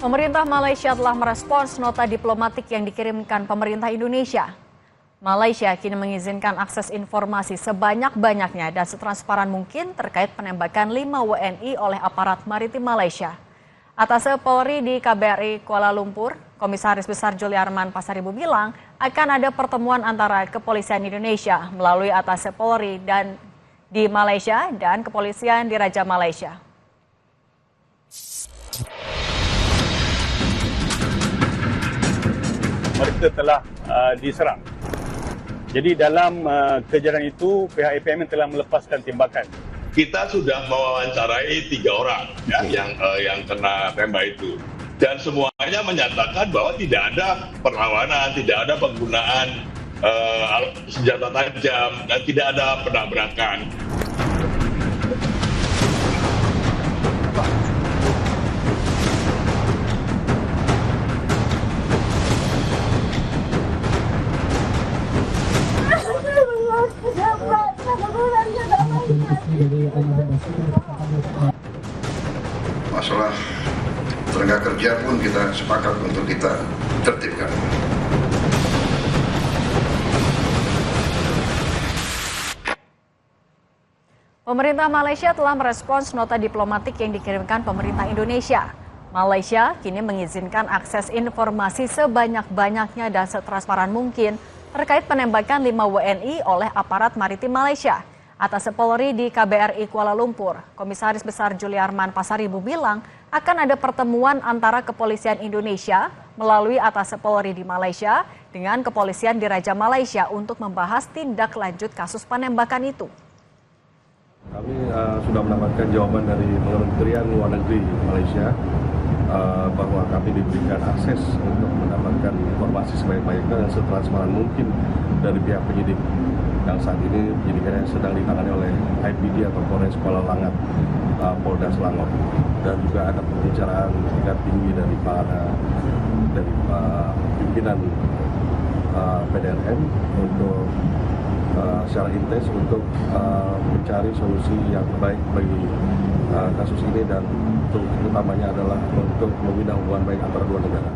Pemerintah Malaysia telah merespons nota diplomatik yang dikirimkan pemerintah Indonesia. Malaysia kini mengizinkan akses informasi sebanyak-banyaknya dan setransparan mungkin terkait penembakan 5 WNI oleh aparat maritim Malaysia. Atase Polri di KBRI Kuala Lumpur, Komisaris Besar Juliarman Pasaribu bilang akan ada pertemuan antara Kepolisian Indonesia melalui Atase Polri dan di Malaysia dan Kepolisian di Raja Malaysia. Mereka telah diserang. Jadi dalam kejadian itu pihak APM telah melepaskan tembakan. Kita sudah mewawancarai 3 orang yang kena tembak itu. Dan semuanya menyatakan bahwa tidak ada perlawanan, tidak ada penggunaan senjata tajam, dan tidak ada penabrakan. Masalah tenaga kerja pun kita sepakat untuk kita tertibkan. Pemerintah Malaysia telah merespons nota diplomatik yang dikirimkan pemerintah Indonesia. Malaysia kini mengizinkan akses informasi sebanyak-banyaknya dan setransparan mungkin terkait penembakan 5 WNI oleh aparat maritim Malaysia. Atase Polri di KBRI Kuala Lumpur, Komisaris Besar Juliarman Pasaribu bilang akan ada pertemuan antara Kepolisian Indonesia melalui Atase Polri di Malaysia dengan Kepolisian di Raja Malaysia untuk membahas tindak lanjut kasus penembakan itu. Kami sudah mendapatkan jawaban dari Kementerian Luar Negeri Malaysia bahwa kami diberikan akses untuk mendapatkan informasi sebaik-baiknya dan setransparan mungkin dari pihak penyidik yang saat ini penyidikannya sedang ditangani oleh IPD atau Polres Kuala Langat, Polda Selangor, dan juga ada pembicaraan tingkat tinggi dari pimpinan PDRM untuk secara intens untuk mencari solusi yang baik bagi kasus ini, dan untuk utamanya adalah untuk membina hubungan baik antara dua negara.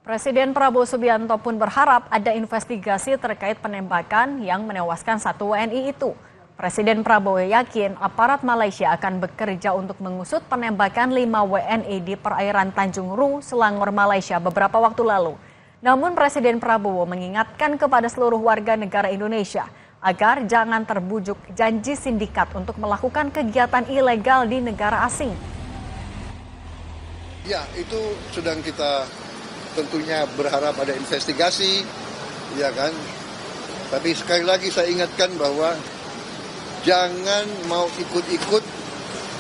Presiden Prabowo Subianto pun berharap ada investigasi terkait penembakan yang menewaskan 1 WNI itu. Presiden Prabowo yakin aparat Malaysia akan bekerja untuk mengusut penembakan 5 WNI di perairan Tanjung Ru, Selangor, Malaysia beberapa waktu lalu. Namun Presiden Prabowo mengingatkan kepada seluruh warga negara Indonesia agar jangan terbujuk janji sindikat untuk melakukan kegiatan ilegal di negara asing. Ya, itu sedang kita tentunya berharap ada investigasi, ya kan. Tapi sekali lagi saya ingatkan bahwa jangan mau ikut-ikut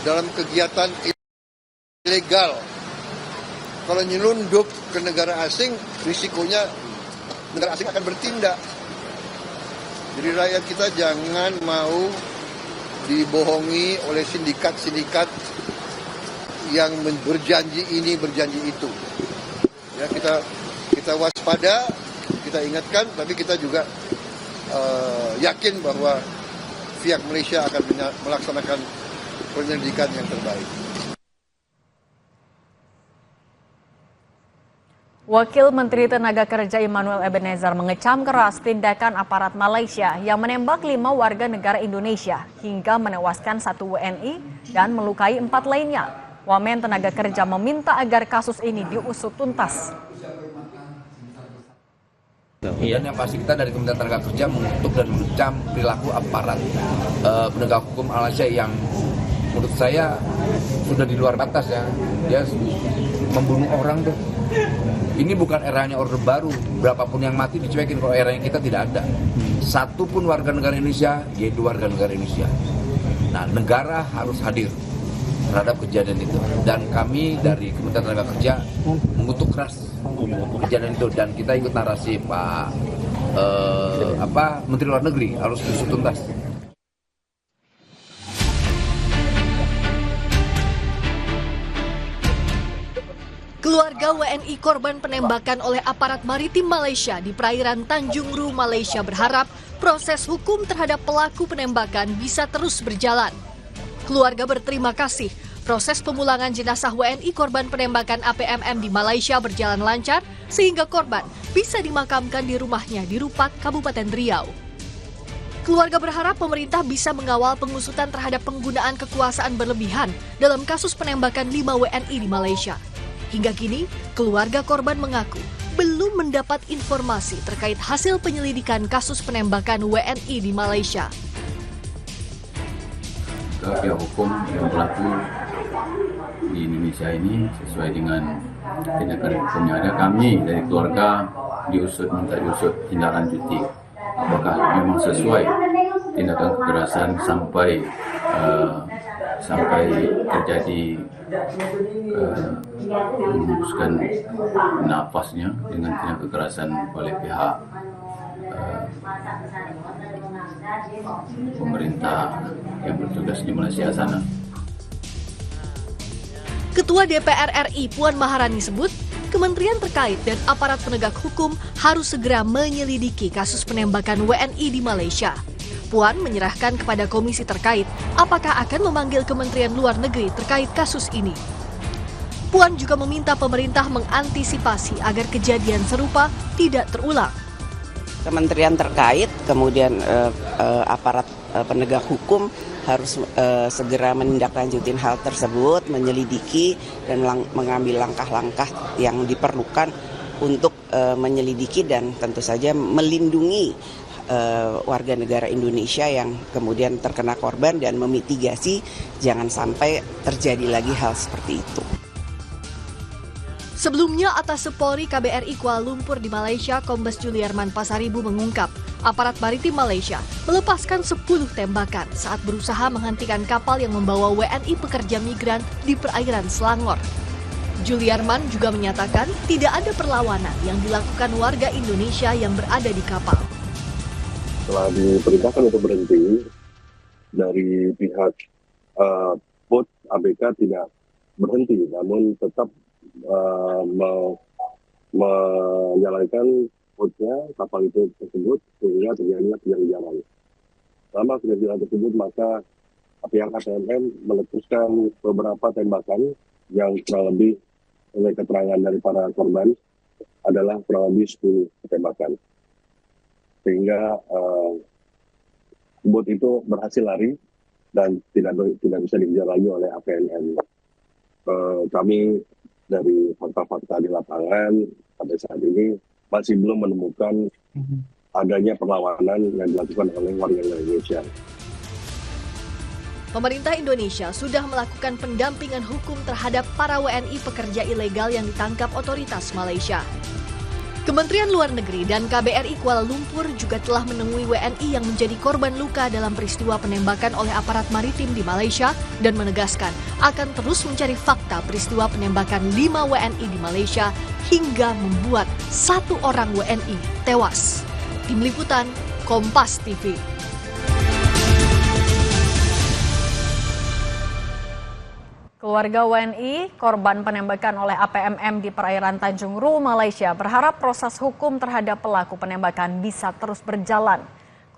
dalam kegiatan ilegal. Kalau nyelundup ke negara asing, risikonya negara asing akan bertindak. Jadi rakyat kita jangan mau dibohongi oleh sindikat-sindikat yang berjanji ini, berjanji itu. Ya, kita waspada, kita ingatkan, tapi kita juga yakin bahwa pihak Malaysia akan melaksanakan penyelidikan yang terbaik. Wakil Menteri Tenaga Kerja Immanuel Ebenezer mengecam keras tindakan aparat Malaysia yang menembak 5 warga negara Indonesia hingga menewaskan 1 WNI dan melukai 4 lainnya. Wamen Tenaga Kerja meminta agar kasus ini diusut tuntas. Dan yang pasti kita dari Kementerian Tenaga Kerja mengutuk dan mengecam perilaku aparat penegak hukum Malaysia yang menurut saya sudah di luar batas ya. Dia membunuh orang tuh. Ini bukan eranya Orde Baru, berapapun yang mati dicuekin, kalau eranya kita tidak ada. Satu pun warga negara Indonesia, yaitu warga negara Indonesia. Nah, negara harus hadir terhadap kejadian itu. Dan kami dari Kementerian Tenaga Kerja mengutuk keras kejadian itu, dan kita ikut narasi Pak Menteri Luar Negeri harus diusut tuntas. Keluarga WNI korban penembakan oleh aparat maritim Malaysia di perairan Tanjung Ru, Malaysia berharap proses hukum terhadap pelaku penembakan bisa terus berjalan. Keluarga berterima kasih Proses pemulangan jenazah WNI korban penembakan APMM di Malaysia berjalan lancar sehingga korban bisa dimakamkan di rumahnya di Rupak, Kabupaten Riau. Keluarga berharap pemerintah bisa mengawal pengusutan terhadap penggunaan kekuasaan berlebihan dalam kasus penembakan 5 WNI di Malaysia. Hingga kini, keluarga korban mengaku belum mendapat informasi terkait hasil penyelidikan kasus penembakan WNI di Malaysia. Pihak hukum yang berlaku di Indonesia ini sesuai dengan tindakan hukum yang ada, kami dari keluarga minta diusut tindak lanjuti apakah memang sesuai tindakan kekerasan sampai terjadi menghembuskan nafasnya dengan tindak kekerasan oleh pihak pemerintah yang bertugas di Malaysia sana. Ketua DPR RI Puan Maharani sebut, kementerian terkait dan aparat penegak hukum harus segera menyelidiki kasus penembakan WNI di Malaysia. Puan menyerahkan kepada komisi terkait apakah akan memanggil Kementerian Luar Negeri terkait kasus ini. Puan juga meminta pemerintah mengantisipasi agar kejadian serupa tidak terulang. Kementerian terkait, kemudian aparat penegak hukum harus segera menindaklanjutin hal tersebut, menyelidiki dan mengambil langkah-langkah yang diperlukan untuk menyelidiki dan tentu saja melindungi warga negara Indonesia yang kemudian terkena korban dan memitigasi jangan sampai terjadi lagi hal seperti itu. Sebelumnya, Atas Polri KBRI Kuala Lumpur di Malaysia, Kombes Juliarman Pasaribu mengungkap, aparat maritim Malaysia melepaskan 10 tembakan saat berusaha menghentikan kapal yang membawa WNI pekerja migran di perairan Selangor. Juliarman juga menyatakan tidak ada perlawanan yang dilakukan warga Indonesia yang berada di kapal. Setelah diperintahkan untuk berhenti, dari pihak bot ABK tidak berhenti, namun tetap menjalankan botnya kapal itu tersebut sehingga terjadinya penjarahan. Selama penjarahan tersebut, maka pihak APMM meletuskan beberapa tembakan yang kurang lebih oleh keterangan dari para korban adalah kurang lebih 10 tembakan. Sehingga bot itu berhasil lari dan tidak bisa dikejar lagi oleh APMM. Kami dari fakta-fakta di lapangan sampai saat ini masih belum menemukan adanya perlawanan yang dilakukan oleh warga Indonesia. Pemerintah Indonesia sudah melakukan pendampingan hukum terhadap para WNI pekerja ilegal yang ditangkap otoritas Malaysia. Kementerian Luar Negeri dan KBRI Kuala Lumpur juga telah menemui WNI yang menjadi korban luka dalam peristiwa penembakan oleh aparat maritim di Malaysia dan menegaskan akan terus mencari fakta peristiwa penembakan 5 WNI di Malaysia hingga membuat 1 orang WNI tewas. Tim Liputan, Kompas TV. Keluarga WNI, korban penembakan oleh APMM di perairan Tanjung Ru, Malaysia, berharap proses hukum terhadap pelaku penembakan bisa terus berjalan.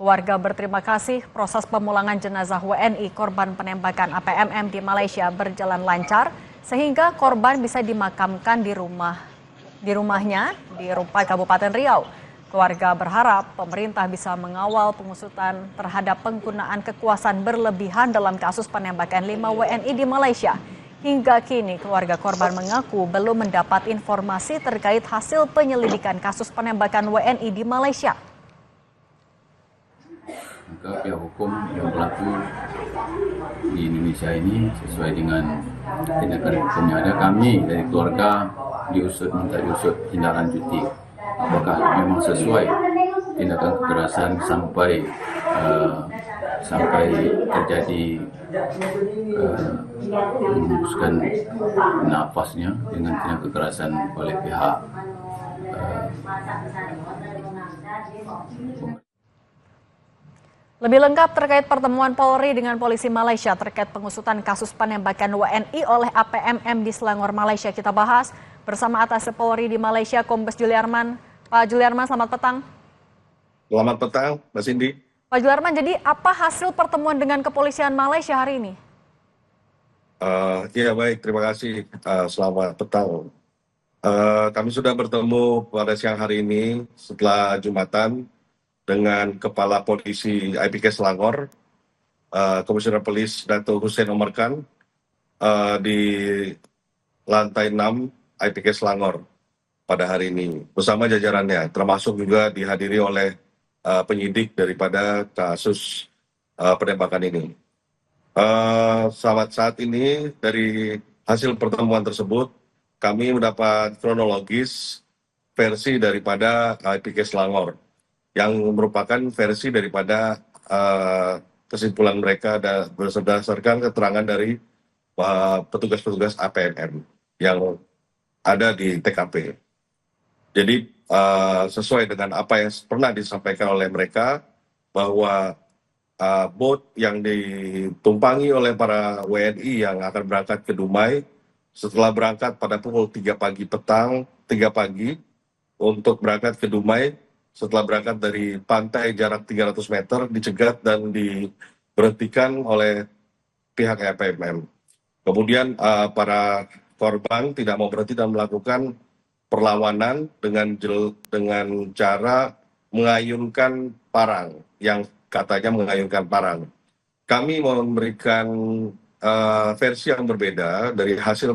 Keluarga berterima kasih proses pemulangan jenazah WNI korban penembakan APMM di Malaysia berjalan lancar, sehingga korban bisa dimakamkan di rumahnya di Rupak, Kabupaten Riau. Keluarga berharap pemerintah bisa mengawal pengusutan terhadap penggunaan kekuasaan berlebihan dalam kasus penembakan 5 WNI di Malaysia. Hingga kini keluarga korban mengaku belum mendapat informasi terkait hasil penyelidikan kasus penembakan WNI di Malaysia. Maka pihak hukum yang berlaku di Indonesia ini sesuai dengan tindakan hukum yang ada, kami dari keluarga minta diusut tindak lanjuti apakah memang sesuai tindakan kekerasan sampai terjadi menghembuskan nafasnya dengan tindak kekerasan oleh pihak Lebih lengkap terkait pertemuan Polri dengan polisi Malaysia terkait pengusutan kasus penembakan WNI oleh APMM di Selangor, Malaysia, kita bahas bersama Atas Polri di Malaysia, Kombes Juliarman. Pak Juliarman, selamat petang. Selamat petang, Mbak Cindy. Pak Juliarman, jadi apa hasil pertemuan dengan kepolisian Malaysia hari ini? Iya baik, terima kasih. Selamat petang. Kami sudah bertemu pada siang hari ini setelah Jumatan dengan Kepala Polisi IPK Selangor, Komisioner Polis Dato Hussein Omar Khan, di lantai 6 IPK Selangor pada hari ini bersama jajarannya, termasuk juga dihadiri oleh penyidik daripada kasus penembakan ini. Saat ini dari hasil pertemuan tersebut kami mendapat kronologis versi daripada IPK Selangor yang merupakan versi daripada kesimpulan mereka berdasarkan keterangan dari petugas-petugas APMM yang ada di TKP. Jadi sesuai dengan apa yang pernah disampaikan oleh mereka bahwa boat yang ditumpangi oleh para WNI yang akan berangkat ke Dumai setelah berangkat pada pukul 3 pagi untuk berangkat ke Dumai, setelah berangkat dari pantai jarak 300 meter dicegat dan diberhentikan oleh pihak APMM. Kemudian para korban tidak mau berhenti dan melakukan perlawanan dengan cara mengayunkan parang yang katanya mengayunkan parang. Kami memberikan versi yang berbeda dari hasil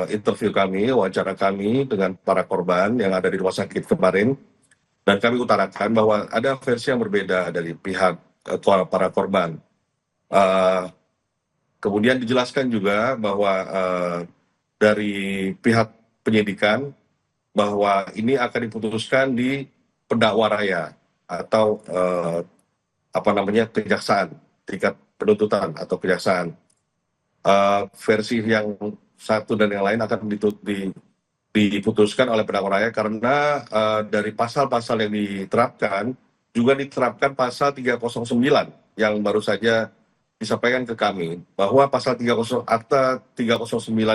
interview kami, wawancara kami dengan para korban yang ada di rumah sakit kemarin, dan kami utarakan bahwa ada versi yang berbeda dari pihak para korban. Kemudian dijelaskan juga bahwa dari pihak penyidikan bahwa ini akan diputuskan di pendakwa raya atau kejaksaan, tingkat penuntutan atau kejaksaan. Versi yang satu dan yang lain akan diputuskan oleh pendakwa raya karena dari pasal-pasal yang diterapkan juga diterapkan pasal 309 yang baru saja disampaikan ke kami bahwa pasal 309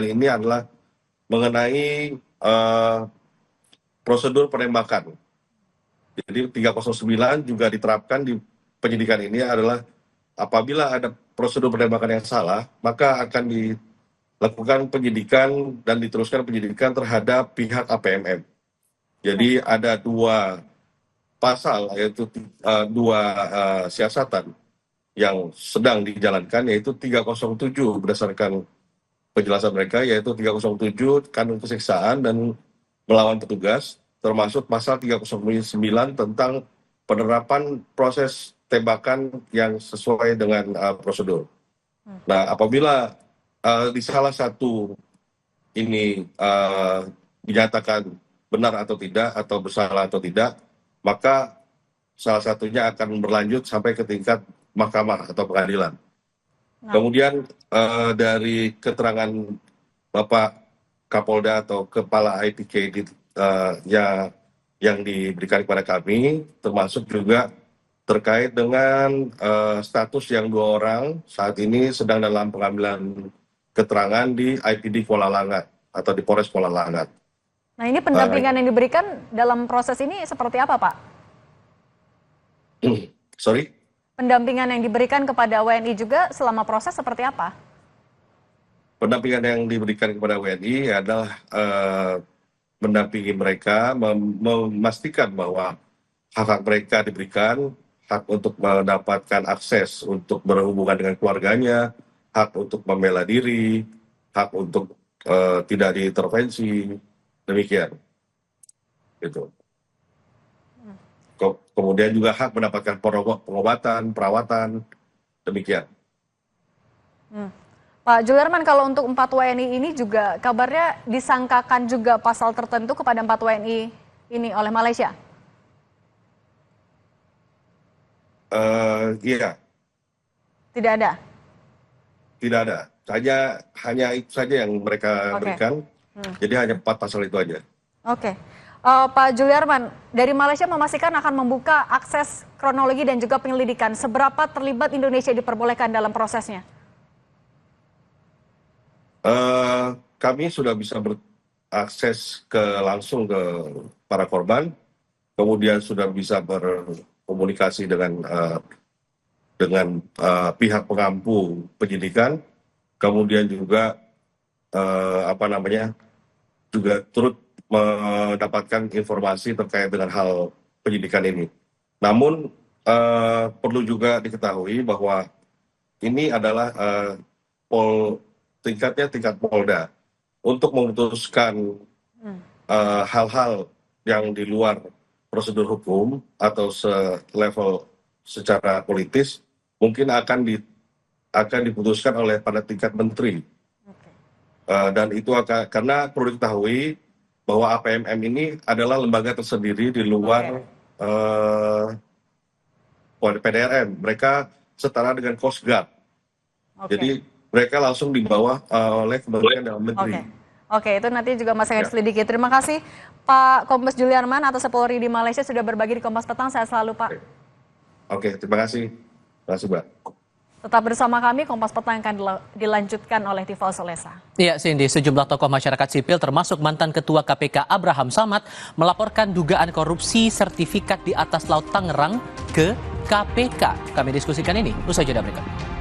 ini adalah mengenai prosedur penembakan. Jadi 309 juga diterapkan di penyidikan ini adalah apabila ada prosedur penembakan yang salah, maka akan dilakukan penyidikan dan diteruskan penyidikan terhadap pihak APMM. Jadi ada dua pasal, yaitu dua siasatan yang sedang dijalankan, yaitu 307 berdasarkan penjelasan mereka, yaitu 307 kanun kesiksaan dan melawan petugas, termasuk pasal 309 tentang penerapan proses tembakan yang sesuai dengan prosedur. Nah, apabila di salah satu ini dinyatakan benar atau tidak, atau bersalah atau tidak, maka salah satunya akan berlanjut sampai ke tingkat mahkamah atau pengadilan. Kemudian dari keterangan Bapak Kapolda atau Kepala IPK yang diberikan kepada kami, termasuk juga terkait dengan status yang 2 orang saat ini sedang dalam pengambilan keterangan di IPD Kuala Langat atau di Polres Kuala Langat. Nah, ini pendampingan yang diberikan dalam proses ini seperti apa, Pak? Sorry? Pendampingan yang diberikan kepada WNI juga selama proses seperti apa? Pendampingan yang diberikan kepada WNI adalah mendampingi mereka, memastikan bahwa hak-hak mereka diberikan, hak untuk mendapatkan akses untuk berhubungan dengan keluarganya, hak untuk membela diri, hak untuk tidak diintervensi, demikian. Gitu. Kemudian juga hak mendapatkan pengobatan, perawatan, demikian. Pak Juliarman, kalau untuk 4 WNI ini juga kabarnya disangkakan juga pasal tertentu kepada 4 WNI ini oleh Malaysia? Iya. Tidak ada? Tidak ada. Hanya itu saja yang mereka berikan. Jadi hanya 4 pasal itu aja. Oke. Pak Juliarman, dari Malaysia memastikan akan membuka akses kronologi dan juga penyelidikan. Seberapa terlibat Indonesia diperbolehkan dalam prosesnya? Kami sudah bisa berakses langsung ke para korban, kemudian sudah bisa berkomunikasi dengan dengan pihak pengampu penyidikan, kemudian juga juga turut mendapatkan informasi terkait dengan hal penyidikan ini. Namun perlu juga diketahui bahwa ini adalah tingkat Polda untuk memutuskan hal-hal yang di luar prosedur hukum atau selevel secara politis mungkin akan diputuskan oleh pada tingkat menteri. Dan itu karena perlu diketahui bahwa APMM ini adalah lembaga tersendiri di luar PDRM. Mereka setara dengan Coast Guard. Jadi mereka langsung di bawah oleh Kementerian Dalam Negeri. Oke, itu nanti juga Mas akan selidiki. Terima kasih Pak Kombes Juliarman atas Polri di Malaysia sudah berbagi di Kompas Petang. Saya selalu Pak. Oke, terima kasih. Terima kasih, Mbak. Tetap bersama kami, Kompas Petang akan dilanjutkan oleh Tifal Solesa. Iya, Cindy, sejumlah tokoh masyarakat sipil termasuk mantan Ketua KPK Abraham Samad melaporkan dugaan korupsi sertifikat di atas laut Tangerang ke KPK. Kami diskusikan ini usai jeda berikut.